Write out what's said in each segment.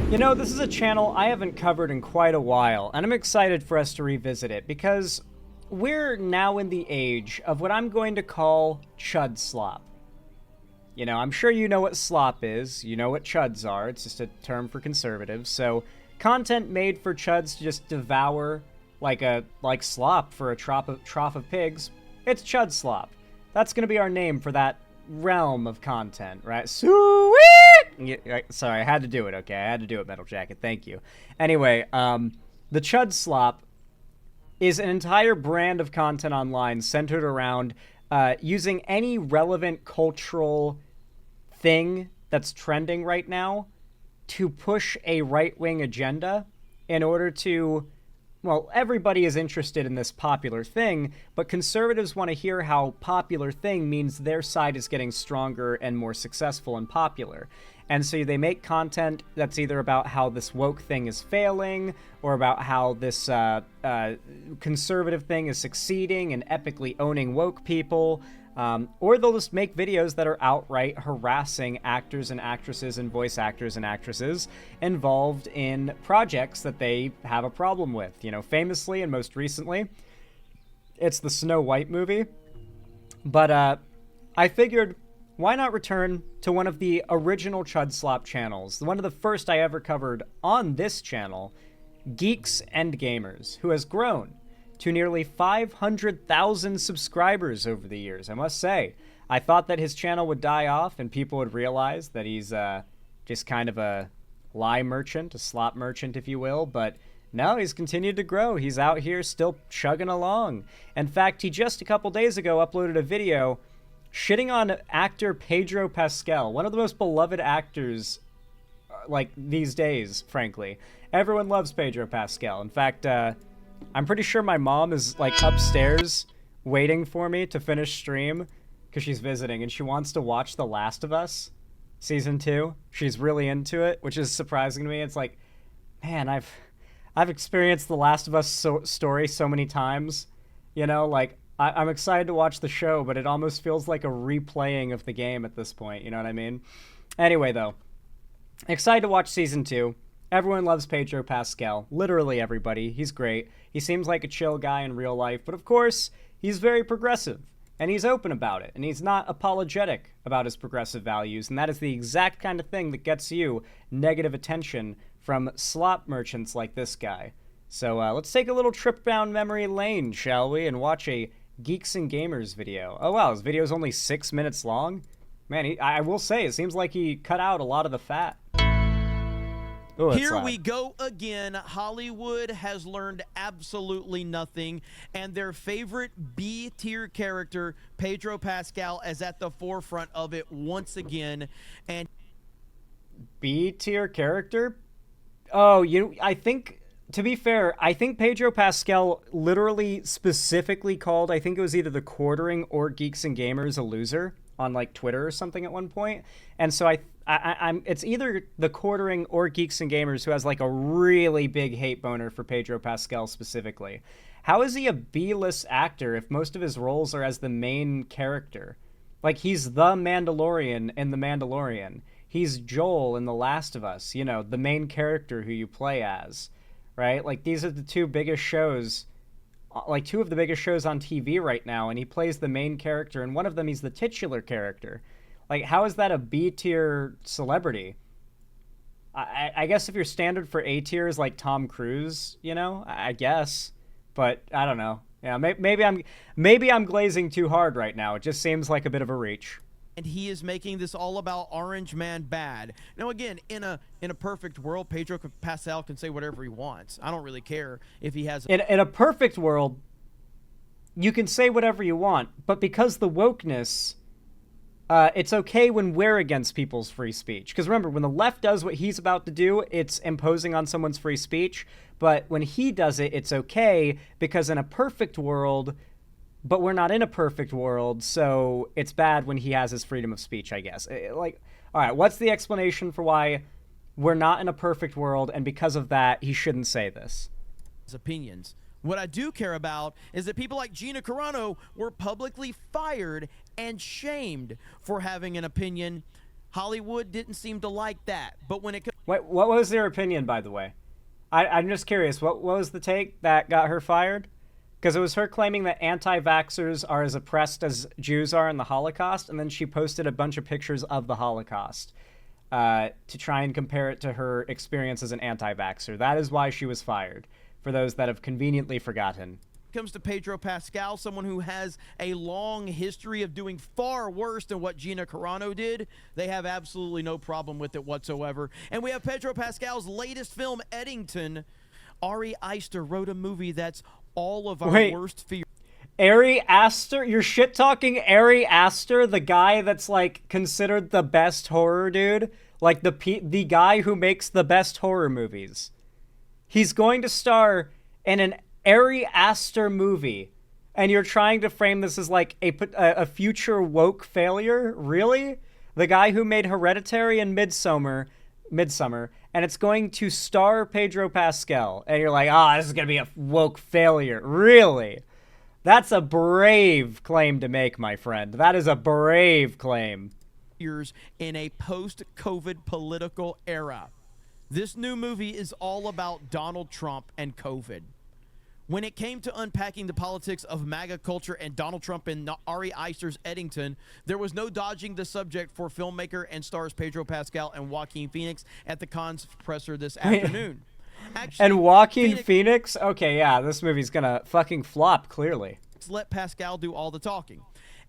You know, this is a channel I haven't covered in quite a while, and I'm excited for us to revisit it because we're now in the age of what I'm going to call Chudslop. You know, I'm sure you know what slop is, you know what chuds are, it's just a term for conservatives, so content made for chuds to just devour like slop for a trough of pigs, it's Chudslop. That's gonna be our name for that realm of content, right? Sweet! Sorry, I had to do it, okay? I had to do it, Metal Jacket, thank you. Anyway, the Chudslop is an entire brand of content online centered around using any relevant cultural thing that's trending right now to push a right-wing agenda in order to, well, everybody is interested in this popular thing, but conservatives want to hear how popular thing means their side is getting stronger and more successful and popular. And so they make content that's either about how this woke thing is failing or about how this conservative thing is succeeding and epically owning woke people. Or they'll just make videos that are outright harassing actors and actresses and voice actors and actresses involved in projects that they have a problem with. You know, famously and most recently, it's the Snow White movie. But I figured, why not return to one of the original Chudslop channels, one of the first I ever covered on this channel, Geeks and Gamers, who has grown to nearly 500,000 subscribers over the years. I must say, I thought that his channel would die off and people would realize that he's just kind of a lie merchant, a slop merchant, if you will, but no, he's continued to grow. He's out here still chugging along. In fact, he just a couple days ago uploaded a video shitting on actor Pedro Pascal, one of the most beloved actors like these days, frankly. Everyone loves Pedro Pascal. In fact, I'm pretty sure my mom is like upstairs waiting for me to finish stream because she's visiting and she wants to watch The Last of Us season 2. She's really into it, which is surprising to me. It's like, man, I've experienced The Last of Us story so many times, you know, like I'm excited to watch the show, but it almost feels like a replaying of the game at this point, you know what I mean? Anyway, though, excited to watch season 2. Everyone loves Pedro Pascal. Literally everybody. He's great. He seems like a chill guy in real life, but of course, he's very progressive, and he's open about it, and he's not apologetic about his progressive values, and that is the exact kind of thing that gets you negative attention from slop merchants like this guy. So let's take a little trip down memory lane, shall we, and watch a Geeks and Gamers video. Oh wow, his video is only 6 minutes long? Man, I will say, it seems like he cut out a lot of the fat. Ooh, here we go again. Hollywood has learned absolutely nothing, and their favorite B-tier character, Pedro Pascal, is at the forefront of it once again. And B-tier character? Oh, I think, to be fair, I think Pedro Pascal literally specifically called, I think it was either the Quartering or Geeks and Gamers a loser on like Twitter or something at one point. And so I'm it's either the Quartering or Geeks and Gamers who has like a really big hate boner for Pedro Pascal specifically. How is he a B-list actor if most of his roles are as the main character? Like, he's the Mandalorian in The Mandalorian. He's Joel in The Last of Us, you know, the main character who you play as, right? Like, these are the two biggest shows, like two of the biggest shows on TV right now, and he plays the main character, and one of them he's the titular character. Like, how is that a B-tier celebrity? I guess if your standard for A-tier is like Tom Cruise, you know, I guess, but I don't know. Yeah, maybe I'm glazing too hard right now. It just seems like a bit of a reach. And he is making this all about Orange Man bad. Now, again, in a perfect world, Pedro Pascal can say whatever he wants. I don't really care if he has. In a perfect world, you can say whatever you want, but because the wokeness, it's okay when we're against people's free speech. Because remember, when the left does what he's about to do, it's imposing on someone's free speech. But when he does it, it's okay because in a perfect world. But we're not in a perfect world, so it's bad when he has his freedom of speech, I guess. Like, all right, what's the explanation for why we're not in a perfect world, and because of that, he shouldn't say this? His opinions. What I do care about is that people like Gina Carano were publicly fired and shamed for having an opinion Hollywood didn't seem to like that. But when it comes Wait, what was their opinion, by the way? I'm just curious. What was the take that got her fired? Because it was her claiming that anti-vaxxers are as oppressed as Jews are in the Holocaust, and then she posted a bunch of pictures of the Holocaust to try and compare it to her experience as an anti-vaxxer. That is why she was fired, for those that have conveniently forgotten. comes to Pedro Pascal, someone who has a long history of doing far worse than what Gina Carano did, they have absolutely no problem with it whatsoever. And we have Pedro Pascal's latest film, Eddington. Ari Aster wrote a movie that's all of our worst fears. Ari Aster? You're shit-talking Ari Aster, the guy that's, like, considered the best horror dude? Like, the guy who makes the best horror movies. He's going to star in an Ari Aster movie, and you're trying to frame this as, like, a future woke failure? Really? The guy who made Hereditary and Midsommar, and it's going to star Pedro Pascal, and you're like, this is going to be a woke failure. Really? That's a brave claim to make, my friend. That is a brave claim. In a post-COVID political era. This new movie is all about Donald Trump and COVID. When it came to unpacking the politics of MAGA culture and Donald Trump and Ari Aster's Eddington, there was no dodging the subject for filmmaker and stars Pedro Pascal and Joaquin Phoenix at the Cannes presser this afternoon. Actually, and Joaquin Phoenix? Okay, yeah, this movie's gonna fucking flop, clearly. Let's let Pascal do all the talking.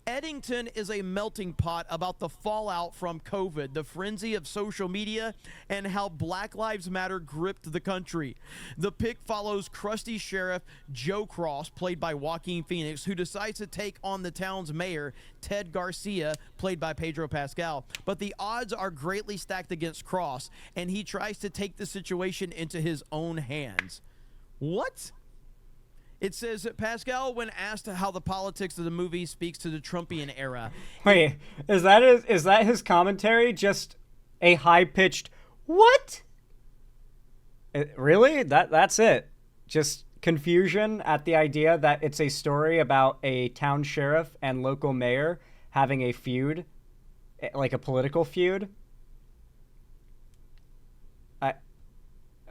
Eddington is a melting pot about the fallout from COVID, the frenzy of social media, and how Black Lives Matter gripped the country. The pick follows crusty Sheriff Joe Cross, played by Joaquin Phoenix, who decides to take on the town's mayor, Ted Garcia, played by Pedro Pascal. But the odds are greatly stacked against Cross, and he tries to take the situation into his own hands. What? It says that Pascal, when asked how the politics of the movie speaks to the Trumpian era. Wait, is that his commentary? Just a high-pitched, what? Really? That's it? Just confusion at the idea that it's a story about a town sheriff and local mayor having a feud, like a political feud?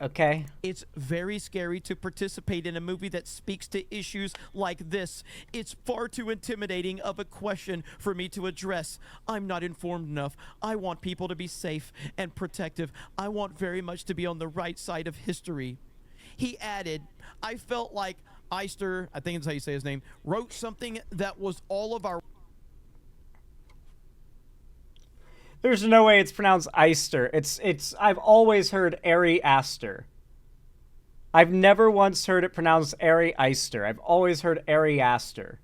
Okay. It's very scary to participate in a movie that speaks to issues like this. It's far too intimidating of a question for me to address. I'm not informed enough. I want people to be safe and protective. I want very much to be on the right side of history. He added, I felt like Aster, I think that's how you say his name, wrote something that was all of our... There's no way it's pronounced Eister. I've always heard Ari Aster. I've never once heard it pronounced Ari Eister. I've always heard Ari Aster.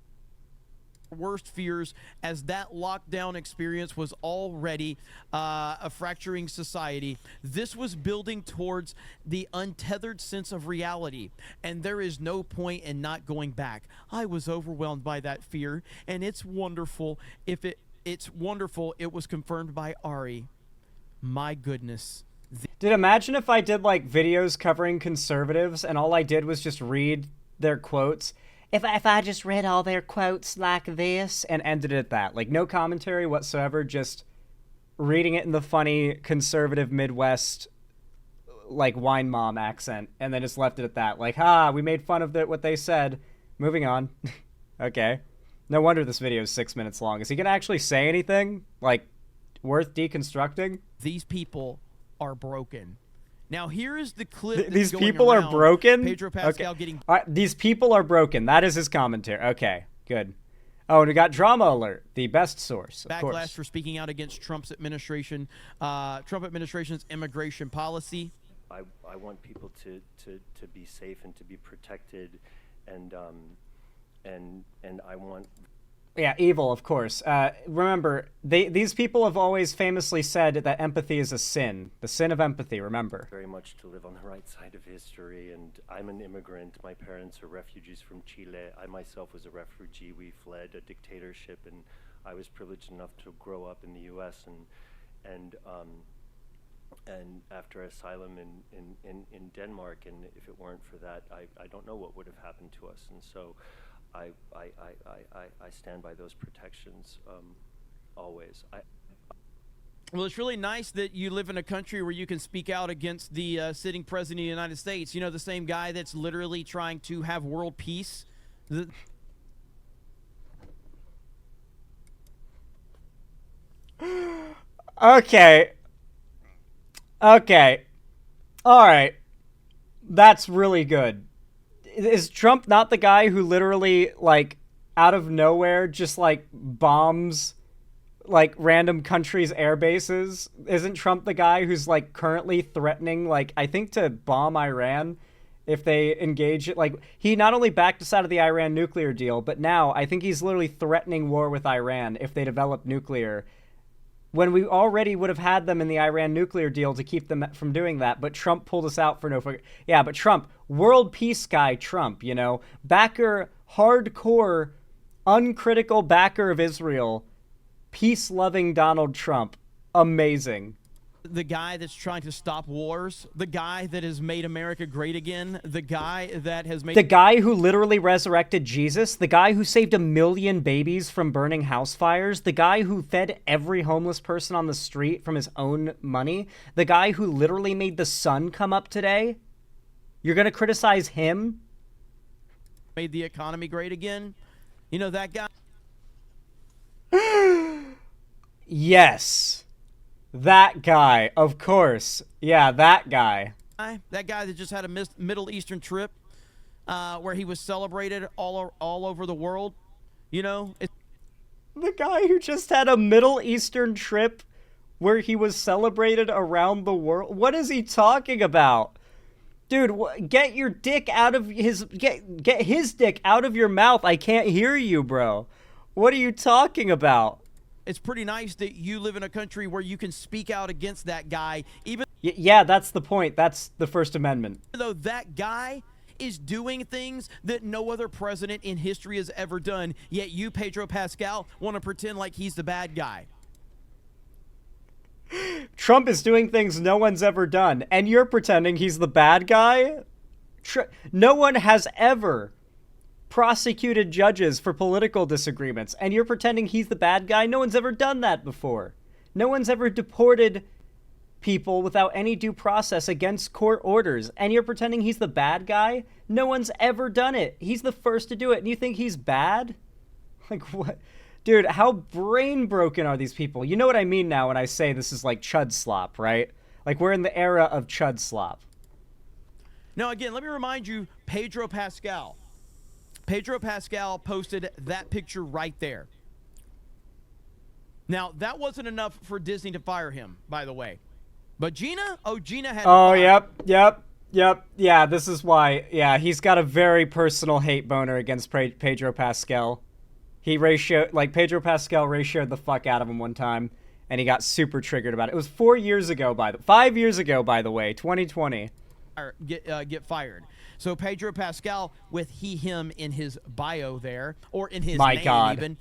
Worst fears, as that lockdown experience was already a fracturing society. This was building towards the untethered sense of reality, and there is no point in not going back. I was overwhelmed by that fear, and it's wonderful It's wonderful it was confirmed by Ari. My goodness. Dude, imagine if I did, like, videos covering conservatives and all I did was just read their quotes. If I just read all their quotes like this and ended it at that. Like, no commentary whatsoever, just reading it in the funny conservative Midwest, like, wine mom accent, and then just left it at that. Like, we made fun of what they said. Moving on. Okay. No wonder this video is 6 minutes long. Is he going to actually say anything, like, worth deconstructing? These people are broken. Now, here is the clip these people are broken? Pedro Pascal getting... All right, these people are broken. That is his commentary. Okay, good. Oh, and we got drama alert, the best source, of course. Backlash for speaking out against Trump's administration's immigration policy. I want people to be safe and to be protected, and I want... Yeah, evil, of course. Remember, these people have always famously said that empathy is a sin. The sin of empathy, remember. Very much to live on the right side of history, and I'm an immigrant. My parents are refugees from Chile. I myself was a refugee. We fled a dictatorship, and I was privileged enough to grow up in the U.S. and after asylum in Denmark, and if it weren't for that, I don't know what would have happened to us. And so I stand by those protections always. Well, it's really nice that you live in a country where you can speak out against the sitting president of the United States. You know, the same guy that's literally trying to have world peace. Okay. Okay. All right. That's really good. Is Trump not the guy who literally, like, out of nowhere just, like, bombs, like, random countries' air bases? Isn't Trump the guy who's, like, currently threatening, like, I think to bomb Iran if they engage it? Like, he not only backed us out of the Iran nuclear deal, but now I think he's literally threatening war with Iran if they develop nuclear, when we already would have had them in the Iran nuclear deal to keep them from doing that, but Trump pulled us out for no... Yeah, but Trump, world peace guy Trump, you know? Backer, hardcore, uncritical backer of Israel, peace-loving Donald Trump. Amazing. The guy that's trying to stop wars, the guy that has made America great again, the guy that has made... The guy who literally resurrected Jesus, the guy who saved 1 million babies from burning house fires, the guy who fed every homeless person on the street from his own money, the guy who literally made the sun come up today. You're going to criticize him? Made the economy great again. You know, that guy... Yes. That guy, of course. Yeah, that guy. That guy that just had a Middle Eastern trip where he was celebrated all over the world. You know? The guy who just had a Middle Eastern trip where he was celebrated around the world. What is he talking about? Dude, get your dick out of his... Get his dick out of your mouth. I can't hear you, bro. What are you talking about? It's pretty nice that you live in a country where you can speak out against that guy, even... Yeah, that's the point. That's the First Amendment. Though that guy is doing things that no other president in history has ever done, yet you, Pedro Pascal, want to pretend like he's the bad guy. Trump is doing things no one's ever done, and you're pretending he's the bad guy? No one has ever prosecuted judges for political disagreements, and you're pretending he's the bad guy? No one's ever done that before. No one's ever deported people without any due process against court orders, and you're pretending he's the bad guy? No one's ever done it. He's the first to do it, and you think he's bad? Like, what? Dude, how brain broken are these people? You know what I mean now when I say this is like Chudslop, right? Like, we're in the era of Chudslop. Now, again, let me remind you, Pedro Pascal. Pedro Pascal posted that picture right there. Now, that wasn't enough for Disney to fire him, by the way. But Gina? Oh, Gina had... Oh, yep. Yeah, this is why. Yeah, he's got a very personal hate boner against Pedro Pascal. Pedro Pascal ratioed the fuck out of him one time, and he got super triggered about it. It was 5 years ago, by the way, 2020. Get fired. So Pedro Pascal, with him in his bio there, or in his My name God. even.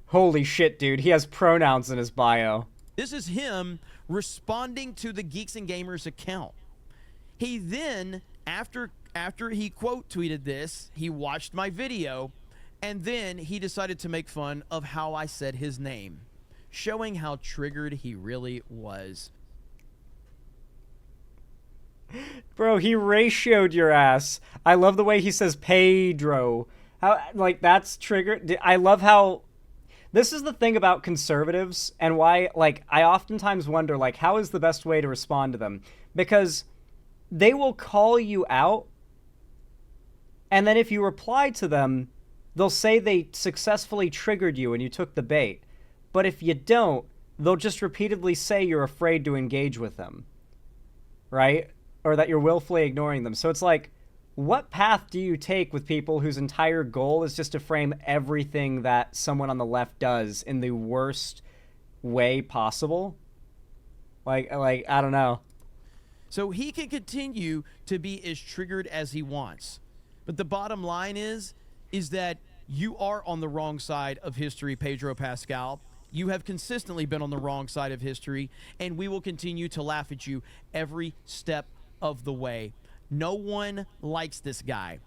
Holy shit, dude. He has pronouns in his bio. This is him responding to the Geeks and Gamers account. He then, after he quote tweeted this, he watched my video, and then he decided to make fun of how I said his name, showing how triggered he really was. Bro, he ratioed your ass. I love the way he says Pedro. How, like, that's triggered. I love how... This is the thing about conservatives, and why, like, I oftentimes wonder, like, how is the best way to respond to them? Because they will call you out, and then if you reply to them, they'll say they successfully triggered you and you took the bait. But if you don't, they'll just repeatedly say you're afraid to engage with them. Right? Or that you're willfully ignoring them. So it's like, what path do you take with people whose entire goal is just to frame everything that someone on the left does in the worst way possible? Like I don't know. So he can continue to be as triggered as he wants. But the bottom line is that you are on the wrong side of history, Pedro Pascal. You have consistently been on the wrong side of history, and we will continue to laugh at you every step of the way. No one likes this guy.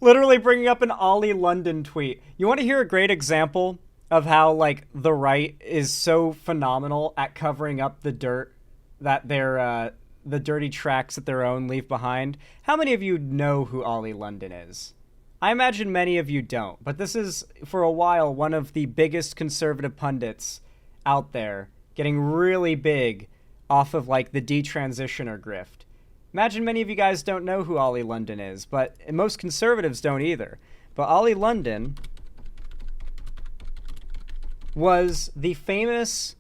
Literally bringing up an Olly London tweet. You want to hear a great example of how like the right is so phenomenal at covering up the dirt that the dirty tracks that their own leave behind. How many of you know who Olly London is? I imagine many of you don't, but this is, for a while, one of the biggest conservative pundits out there, getting really big off of, like, the detransitioner grift. Imagine many of you guys don't know who Olly London is, but most conservatives don't either. But Olly London was the famous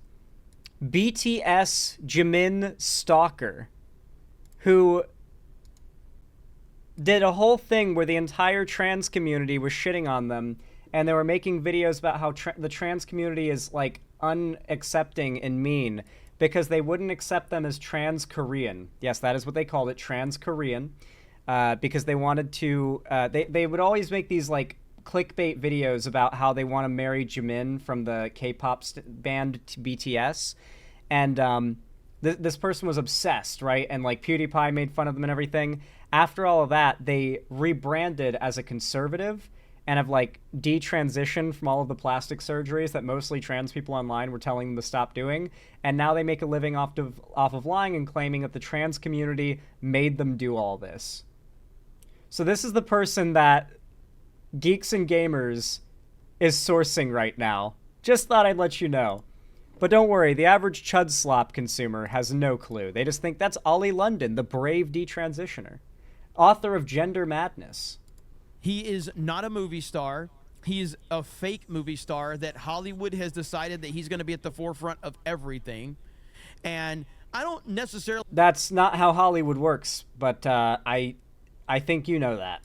BTS Jimin stalker who did a whole thing where the entire trans community was shitting on them, and they were making videos about how the trans community is, like, unaccepting and mean because they wouldn't accept them as trans Korean. Yes, that is what they called it, trans Korean, because they wanted to, they would always make these, like, clickbait videos about how they want to marry Jimin from the K-pop band BTS, and this person was obsessed, right? And, like, PewDiePie made fun of them and everything. After all of that, they rebranded as a conservative and have, like, detransitioned from all of the plastic surgeries that mostly trans people online were telling them to stop doing. And now they make a living off of lying and claiming that the trans community made them do all this. So this is the person that Geeks and Gamers is sourcing right now. Just thought I'd let you know. But don't worry, the average Chudslop consumer has no clue. They just think that's Olly London, the brave detransitioner, author of Gender Madness. He is not a movie star. He's a fake movie star that Hollywood has decided that he's going to be at the forefront of everything. And I don't necessarily... That's not how Hollywood works, but I think you know that.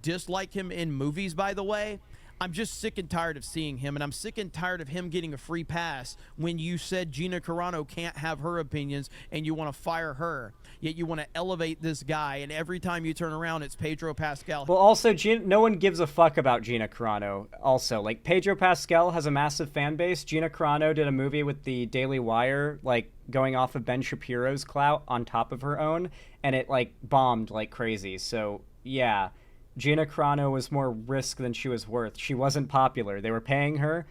Dislike him in movies, by the way. I'm just sick and tired of seeing him, and I'm sick and tired of him getting a free pass when you said Gina Carano can't have her opinions and you want to fire her. Yet you want to elevate this guy, and every time you turn around, it's Pedro Pascal. Well, also, no one gives a fuck about Gina Carano. Also, like, Pedro Pascal has a massive fan base. Gina Carano did a movie with the Daily Wire, like, going off of Ben Shapiro's clout on top of her own, and it, like, bombed like crazy. So, yeah. Gina Carano was more risk than she was worth. She wasn't popular. They were paying her.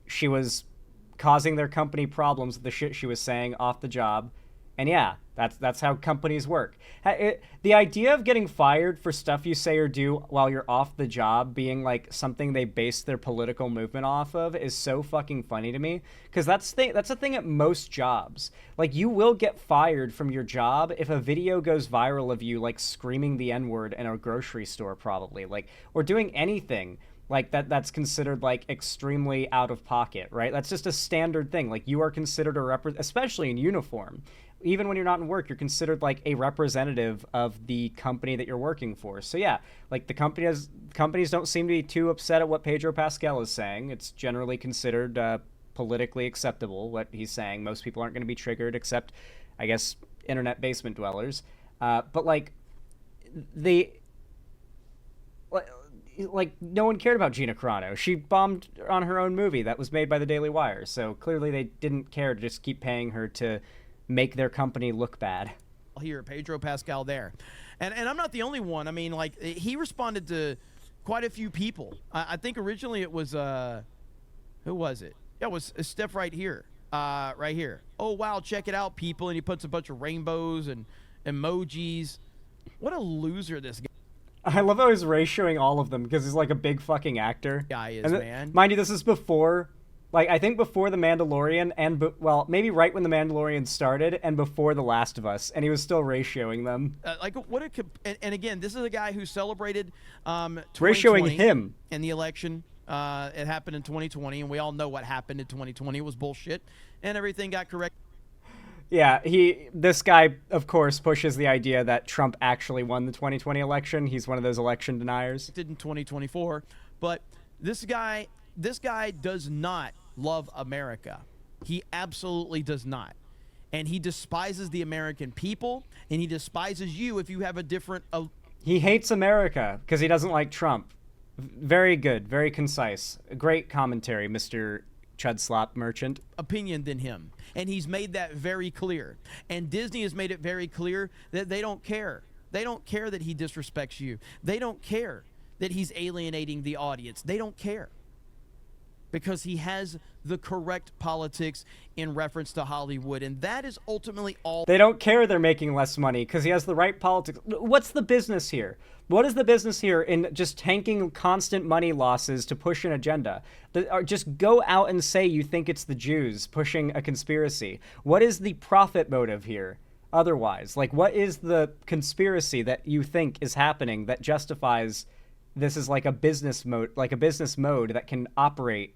She was causing their company problems with the shit she was saying off the job. And yeah, that's how companies work. The idea of getting fired for stuff you say or do while you're off the job being like something they base their political movement off of is so fucking funny to me. Because that's a thing at most jobs. Like, you will get fired from your job if a video goes viral of you, like, screaming the N-word in a grocery store, probably. Like, or doing anything like that's considered, like, extremely out of pocket, right? That's just a standard thing. Like, you are considered especially in uniform. Even when you're not in work, you're considered, like, a representative of the company that you're working for. So yeah, like, companies don't seem to be too upset at what Pedro Pascal is saying. It's generally considered politically acceptable what he's saying. Most people aren't going to be triggered, except, I guess, internet basement dwellers. But like, no one cared about Gina Carano. She bombed on her own movie that was made by the Daily Wire. So clearly they didn't care to just keep paying her to make their company look bad. Here, Pedro Pascal there. And I'm not the only one. I mean, like, he responded to quite a few people. I think originally it was, who was it? Yeah, it was Steph right here. Right here. Oh, wow, check it out, people. And he puts a bunch of rainbows and emojis. What a loser this guy. I love how he's ratioing all of them because he's like a big fucking actor. Guy is, man. Mind you, this is before... Like, I think before The Mandalorian well, maybe right when The Mandalorian started and before The Last of Us, and he was still ratioing them. And again, this is a guy who celebrated ratioing him in the election. It happened in 2020, and we all know what happened in 2020. It was bullshit, and everything got corrected. Yeah, this guy, of course, pushes the idea that Trump actually won the 2020 election. He's one of those election deniers. Did in 2024, but this guy does not love America. He absolutely does not. And he despises the American people, and he despises you if you have a different... He hates America because he doesn't like Trump. Very good, very concise. Great commentary, Mr. Chudslop merchant. Opinion than him. And he's made that very clear. And Disney has made it very clear that they don't care. They don't care that he disrespects you. They don't care that he's alienating the audience. They don't care. because he has the correct politics in reference to Hollywood, and that is ultimately all. They don't care they're making less money because he has the right politics. What's the business here? What is the business here in just tanking constant money losses to push an agenda? Just go out and say you think it's the Jews pushing a conspiracy. What is the profit motive here? Otherwise, like, what is the conspiracy that you think is happening that justifies this is like a business mode, that can operate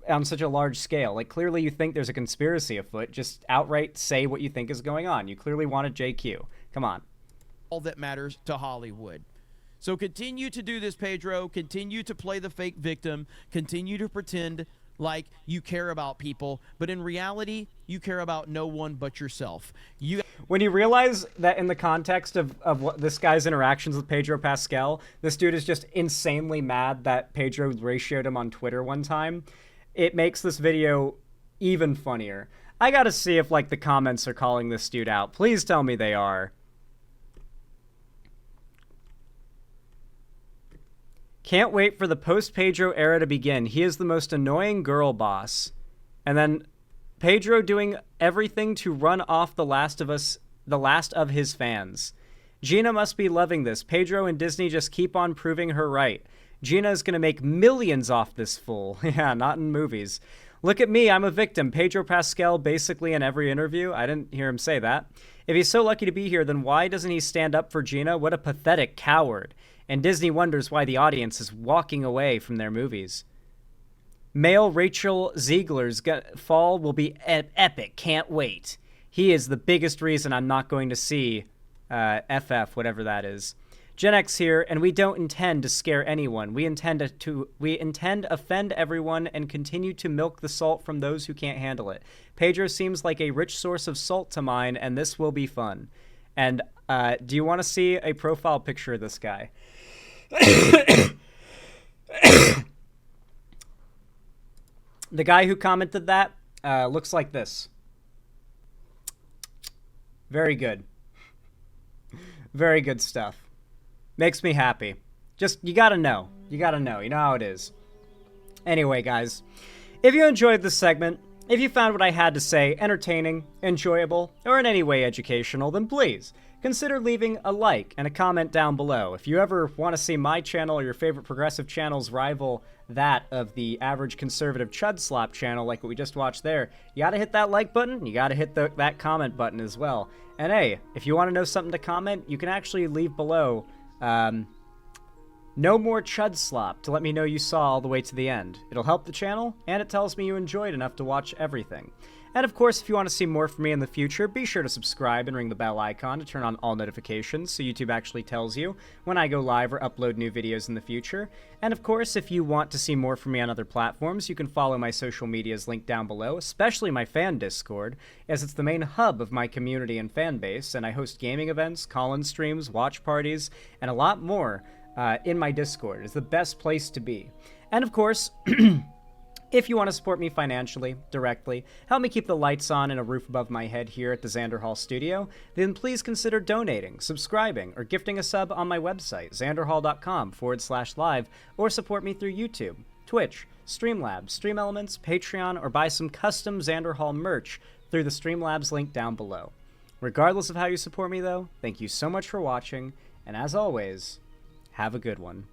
on such a large scale? Like, clearly you think there's a conspiracy afoot. Just outright say what you think is going on. You clearly wanted JQ. Come on. All that matters to Hollywood. So continue to do this, Pedro. Continue to play the fake victim. Continue to pretend like you care about people, but in reality, you care about no one but yourself. When you realize that in the context of what this guy's interactions with Pedro Pascal, this dude is just insanely mad that Pedro ratioed him on Twitter one time, it makes this video even funnier. I gotta see if, like, the comments are calling this dude out. Please tell me they are. Can't wait for the post-Pedro era to begin. He is the most annoying girl boss. And then Pedro doing everything to run off the last of his fans. Gina must be loving this. Pedro and Disney just keep on proving her right. Gina is going to make millions off this fool. Yeah, not in movies. Look at me, I'm a victim. Pedro Pascal basically in every interview. I didn't hear him say that. If he's so lucky to be here, then why doesn't he stand up for Gina? What a pathetic coward. And Disney wonders why the audience is walking away from their movies. Male Rachel Ziegler's fall will be epic. Can't wait. He is the biggest reason I'm not going to see FF, whatever that is. Gen X here, and we don't intend to scare anyone. We intend to offend everyone and continue to milk the salt from those who can't handle it. Pedro seems like a rich source of salt to mine, and this will be fun. And do you want to see a profile picture of this guy? The guy who commented that looks like this. Very good. Very good stuff. Makes me happy. Just, you gotta know. You gotta know. You know how it is. Anyway, guys, if you enjoyed this segment, if you found what I had to say entertaining, enjoyable, or in any way educational, then please consider leaving a like and a comment down below. If you ever want to see my channel or your favorite progressive channels rival that of the average conservative Chudslop channel like what we just watched there, you gotta hit that like button, you gotta hit that comment button as well. And hey, if you want to know something to comment, you can actually leave below no more Chudslop to let me know you saw all the way to the end. It'll help the channel, and it tells me you enjoyed enough to watch everything. And of course, if you want to see more from me in the future, be sure to subscribe and ring the bell icon to turn on all notifications so YouTube actually tells you when I go live or upload new videos in the future. And of course, if you want to see more from me on other platforms, you can follow my social medias linked down below, especially my fan Discord, as it's the main hub of my community and fan base, and I host gaming events, call-in streams, watch parties, and a lot more in my Discord. It's the best place to be. And of course, if you want to support me financially, directly, help me keep the lights on and a roof above my head here at the Xander Hall studio, then please consider donating, subscribing, or gifting a sub on my website, xanderhall.com/live, or support me through YouTube, Twitch, Streamlabs, Stream Elements, Patreon, or buy some custom Xander Hall merch through the Streamlabs link down below. Regardless of how you support me, though, thank you so much for watching, and as always, have a good one.